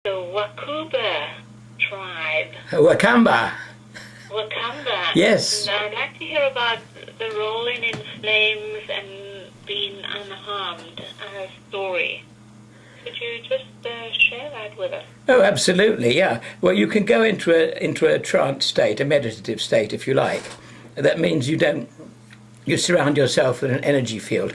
the Wakuba tribe. Wakamba. Wakamba. Yes. And I'd like to hear about the rolling in flames and being unharmed story. Could you just share that with us? Oh, absolutely, yeah. Well, you can go into a trance state, a meditative state, if you like. That means you surround yourself with an energy field,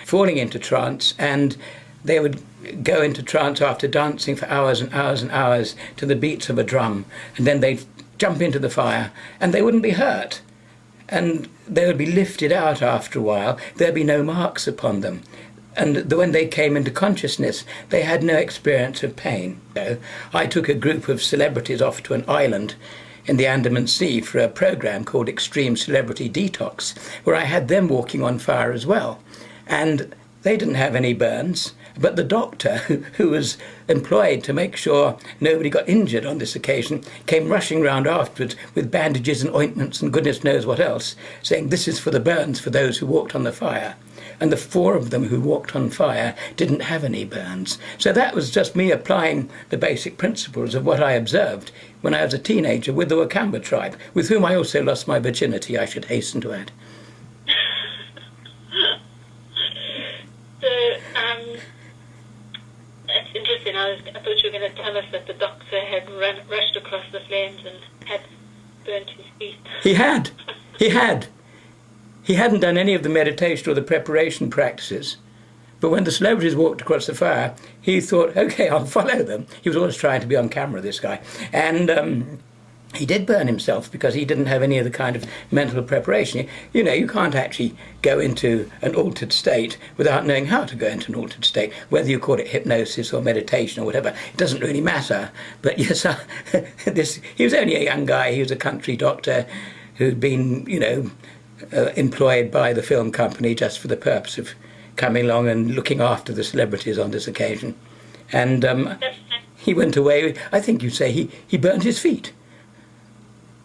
falling into trance, and they would go into trance after dancing for hours and hours and hours to the beats of a drum, and then they'd jump into the fire, and they wouldn't be hurt. And they would be lifted out after a while. There'd be no marks upon them. And when they came into consciousness, they had no experience of pain. So I took a group of celebrities off to an island in the Andaman Sea for a program called Extreme Celebrity Detox, where I had them walking on fire as well. And they didn't have any burns, but the doctor, who was employed to make sure nobody got injured on this occasion, came rushing round afterwards with bandages and ointments and goodness knows what else, saying this is for the burns for those who walked on the fire. And the 4 of them who walked on fire didn't have any burns. So that was just me applying the basic principles of what I observed when I was a teenager with the Wakamba tribe, with whom I also lost my virginity, I should hasten to add. So, it's interesting. I thought you were going to tell us that the doctor had rushed across the flames and had burnt his feet. He had. He hadn't done any of the meditation or the preparation practices. But when the celebrities walked across the fire, he thought, OK, I'll follow them. He was always trying to be on camera, this guy. And he did burn himself because he didn't have any of the kind of mental preparation. You know, you can't actually go into an altered state without knowing how to go into an altered state, whether you call it hypnosis or meditation or whatever. It doesn't really matter. But yes, he was only a young guy. He was a country doctor who'd been, employed by the film company just for the purpose of coming along and looking after the celebrities on this occasion. And he went away. I think you'd say he burned his feet.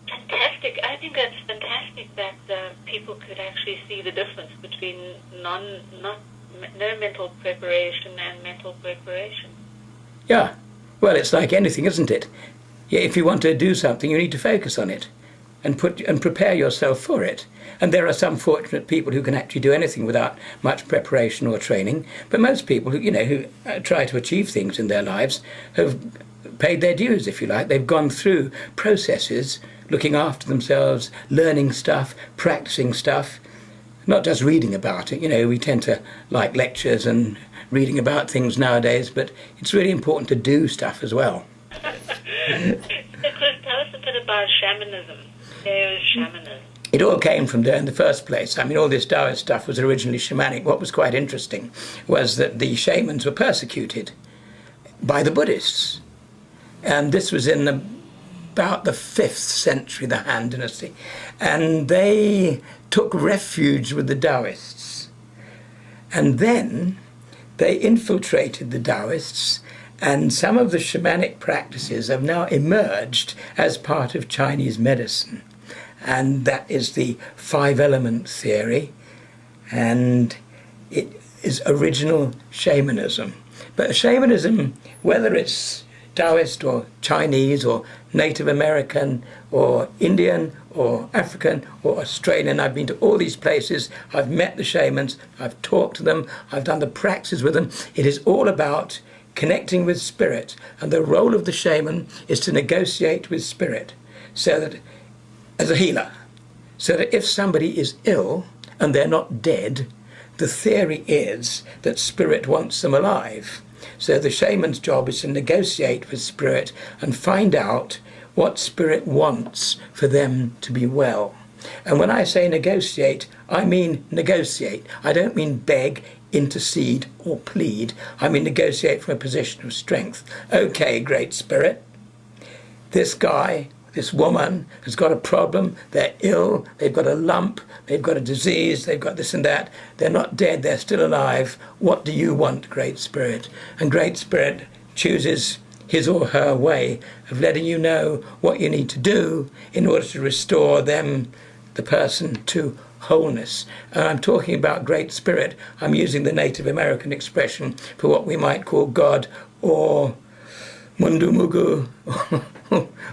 Fantastic. I think that's fantastic that people could actually see the difference between no mental preparation and mental preparation. Yeah. Well, it's like anything, isn't it? Yeah, if you want to do something, you need to focus on it and prepare yourself for it. And there are some fortunate people who can actually do anything without much preparation or training. But most people who try to achieve things in their lives have paid their dues, if you like. They've gone through processes, looking after themselves, learning stuff, practicing stuff, not just reading about it. We tend to like lectures and reading about things nowadays, but it's really important to do stuff as well. So, Kris, tell us a bit about shamanism. There is shamanism. It all came from there in the first place. I mean, all this Taoist stuff was originally shamanic. What was quite interesting was that the shamans were persecuted by the Buddhists. And this was in about the 5th century, the Han Dynasty. And they took refuge with the Taoists. And then they infiltrated the Taoists, and some of the shamanic practices have now emerged as part of Chinese medicine. And that is the 5-element theory, and it is original shamanism. But shamanism, whether it's Taoist or Chinese or Native American or Indian or African or Australian, I've been to all these places, I've met the shamans, I've talked to them, I've done the practices with them. It is all about connecting with spirit, and the role of the shaman is to negotiate with spirit, so that as a healer, so that if somebody is ill and they're not dead, the theory is that spirit wants them alive. So the shaman's job is to negotiate with spirit and find out what spirit wants for them to be well. And when I say negotiate, I mean negotiate. I don't mean beg, intercede or plead. I mean negotiate from a position of strength. Okay, Great Spirit, this guy, this woman has got a problem, they're ill, they've got a lump, they've got a disease, they've got this and that, they're not dead, they're still alive. What do you want, Great Spirit? And Great Spirit chooses his or her way of letting you know what you need to do in order to restore them, the person, to wholeness. And I'm talking about Great Spirit. I'm using the Native American expression for what we might call God or Mundumugu,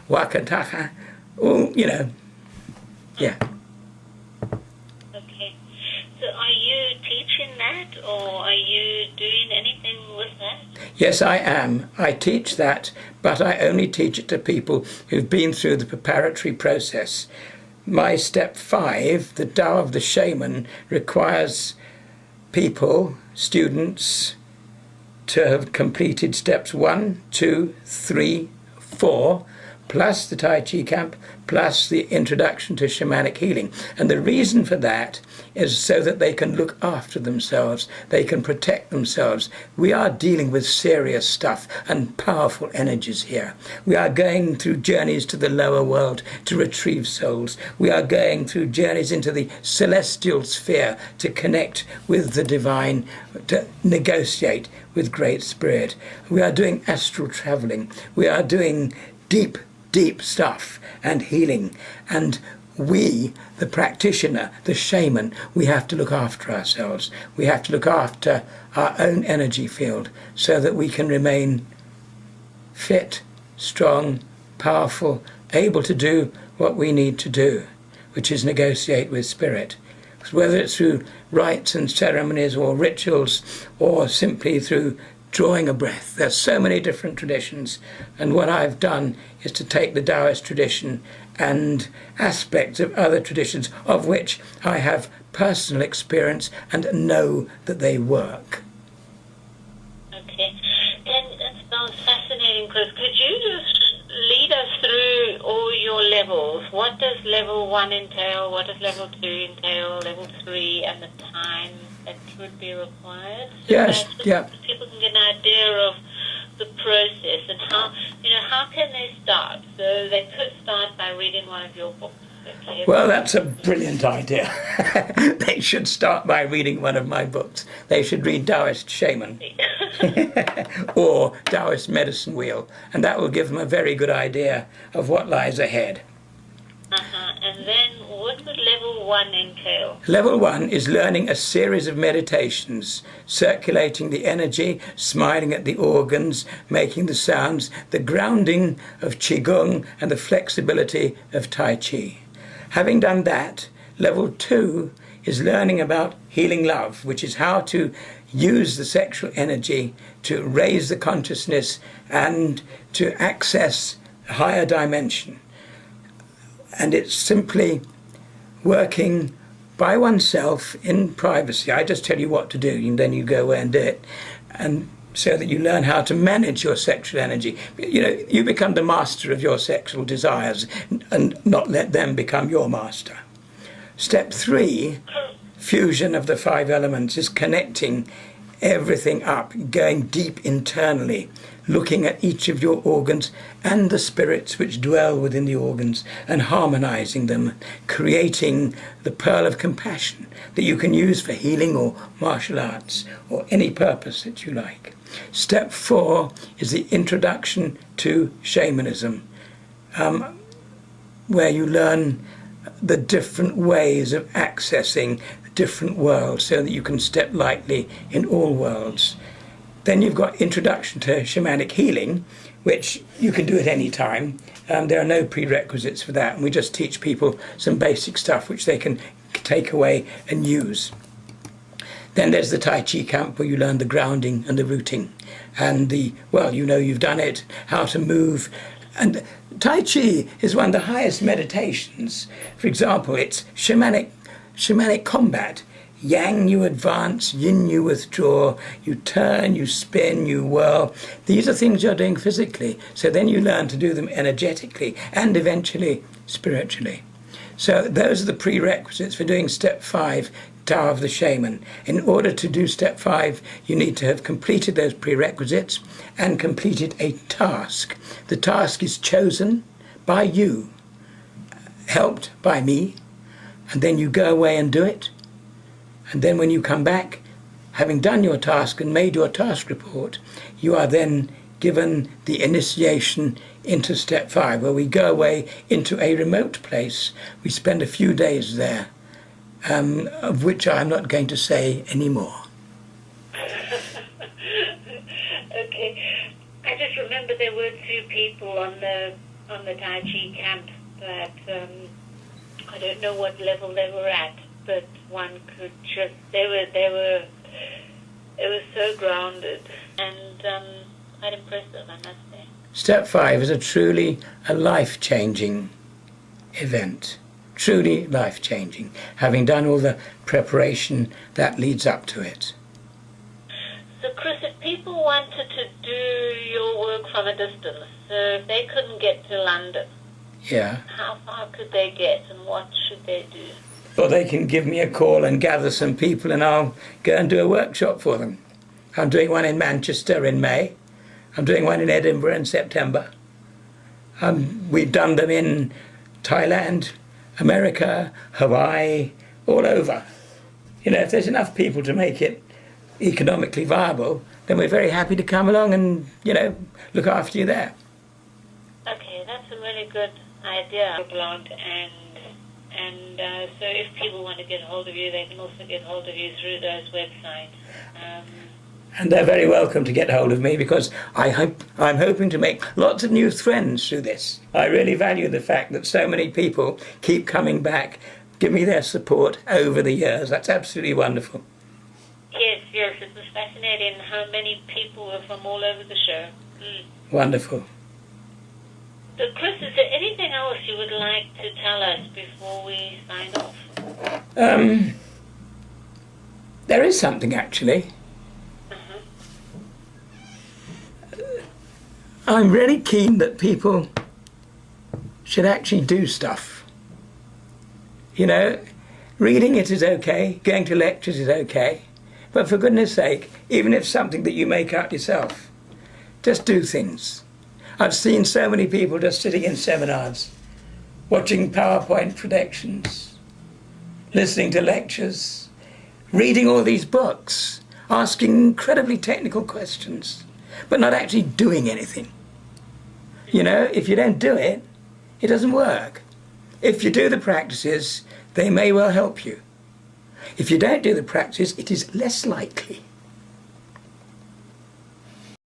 Wakataka, you know, yeah. Okay. So are you teaching that, or are you doing anything with that? Yes, I am. I teach that, but I only teach it to people who've been through the preparatory process. My step 5, the Tao of the Shaman, requires people, students, to have completed steps 1, 2, 3, 4, plus the Tai Chi camp, plus the introduction to shamanic healing. And the reason for that is so that they can look after themselves, they can protect themselves. We are dealing with serious stuff and powerful energies here. We are going through journeys to the lower world to retrieve souls. We are going through journeys into the celestial sphere to connect with the divine, to negotiate with Great Spirit. We are doing astral traveling. We are doing deep stuff and healing. And we, the practitioner, the shaman, we have to look after ourselves. We have to look after our own energy field so that we can remain fit, strong, powerful, able to do what we need to do, which is negotiate with spirit. Whether it's through rites and ceremonies or rituals or simply through drawing a breath. There's so many different traditions, and what I've done is to take the Taoist tradition and aspects of other traditions of which I have personal experience and know that they work. Okay, then that sounds fascinating, Kris. Could you just lead us through all your levels? What does level 1 entail? What does level 2 entail? Level 3 and the time that would be required? So Yes, yeah. People can get an idea of the process and how can they start? So they could start by reading one of your books. Okay? Well, that's a brilliant idea. They should start by reading one of my books. They should read Taoist Shaman or Taoist Medicine Wheel, and that will give them a very good idea of what lies ahead. And then what would level 1 entail? Level 1 is learning a series of meditations, circulating the energy, smiling at the organs, making the sounds, the grounding of Qigong and the flexibility of Tai Chi. Having done that, level 2 is learning about healing love, which is how to use the sexual energy to raise the consciousness and to access a higher dimension. And it's simply working by oneself in privacy. I just tell you what to do, and then you go away and do it. And so that you learn how to manage your sexual energy. You know, you become the master of your sexual desires and not let them become your master. Step 3, fusion of the 5 elements, is connecting everything up, going deep internally, looking at each of your organs and the spirits which dwell within the organs and harmonizing them, creating the pearl of compassion that you can use for healing or martial arts or any purpose that you like. Step 4 is the introduction to shamanism, where you learn the different ways of accessing different worlds so that you can step lightly in all worlds. Then you've got introduction to shamanic healing, which you can do at any time. There are no prerequisites for that, and we just teach people some basic stuff which they can take away and use. Then there's the Tai Chi camp, where you learn the grounding and the rooting and you've done it, how to move. And Tai Chi is one of the highest meditations. For example, it's shamanic combat. Yang, you advance; yin, you withdraw; you turn, you spin, you whirl. These are things you're doing physically, so then you learn to do them energetically and eventually spiritually. So those are the prerequisites for doing step 5, Tao of the Shaman. In order to do step 5, you need to have completed those prerequisites and completed a task. The task is chosen by you, helped by me, and then you go away and do it. And then when you come back, having done your task and made your task report, you are then given the initiation into step 5, where we go away into a remote place. We spend a few days there, of which I'm not going to say any more. Okay. I just remembered remember there were two people on the Tai Chi camp that I don't know what level they were at, but one could just they were so grounded and quite impressive, I must say. Step 5 is a life-changing event. Truly life-changing, having done all the preparation that leads up to it. So, Kris, if people wanted to do your work from a distance, so if they couldn't get to London, yeah, how far could they get and what should they do? Well, they can give me a call and gather some people and I'll go and do a workshop for them. I'm doing one in Manchester in May. I'm doing one in Edinburgh in September. We've done them in Thailand, America, Hawaii, all over. You know, if there's enough people to make it economically viable, then we're very happy to come along and, you know, look after you there. Okay, that's a really good idea. Blog and so if people want to get hold of you, they can also get hold of you through those websites. And they're very welcome to get hold of me because I'm hoping to make lots of new friends through this. I really value the fact that so many people keep coming back, give me their support over the years. That's absolutely wonderful. Yes, it was fascinating how many people were from all over the show. Wonderful. So, Kris, is there anything else you would like to tell us before we sign off? There is something, actually. I'm really keen that people should actually do stuff. You know, reading it is okay, going to lectures is okay, but for goodness sake, even if it's something that you make out yourself, just do things. I've seen so many people just sitting in seminars, watching PowerPoint projections, listening to lectures, reading all these books, asking incredibly technical questions, but not actually doing anything. You know, if you don't do it, it doesn't work. If you do the practices, they may well help you. If you don't do the practice, it is less likely.